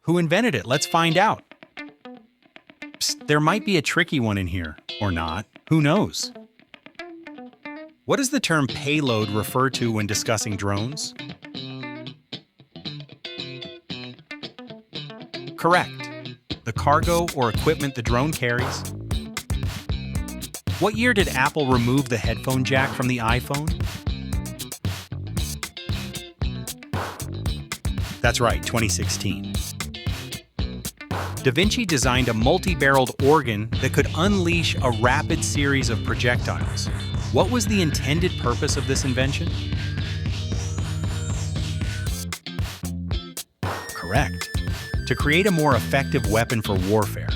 Who invented it? Let's find out. Psst, there might be a tricky one in here, or not. Who knows? What does the term payload refer to when discussing drones? Correct. The cargo or equipment the drone carries. What year did Apple remove the headphone jack from the iPhone? That's right, 2016. Da Vinci designed a multi-barreled organ that could unleash a rapid series of projectiles. What was the intended purpose of this invention? Correct. To create a more effective weapon for warfare.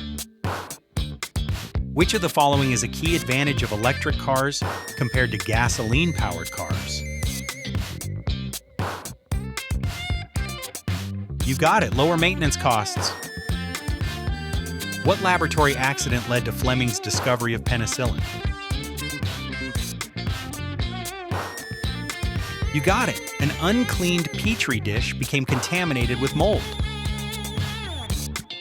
Which of the following is a key advantage of electric cars compared to gasoline-powered cars? You got it, lower maintenance costs. What laboratory accident led to Fleming's discovery of penicillin? You got it, an uncleaned petri dish became contaminated with mold.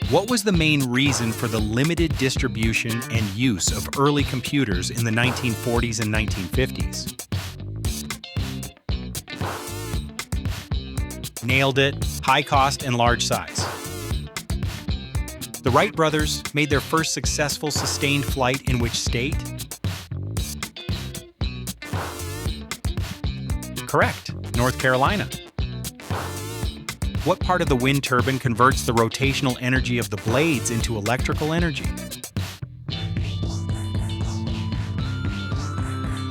What was the main reason for the limited distribution and use of early computers in the 1940s and 1950s? Nailed it, high cost and large size. The Wright brothers made their first successful sustained flight in which state? Correct, North Carolina. What part of the wind turbine converts the rotational energy of the blades into electrical energy?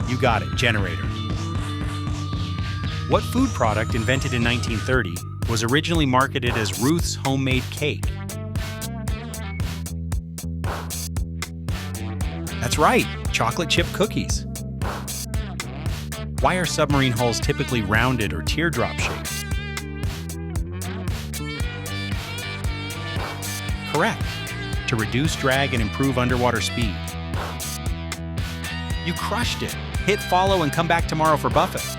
You got it, generator. What food product invented in 1930 was originally marketed as Ruth's homemade cake? That's right, chocolate chip cookies. Why are submarine hulls typically rounded or teardrop shaped? Correct, to reduce drag and improve underwater speed. You crushed it. Hit follow and come back tomorrow for Buffett.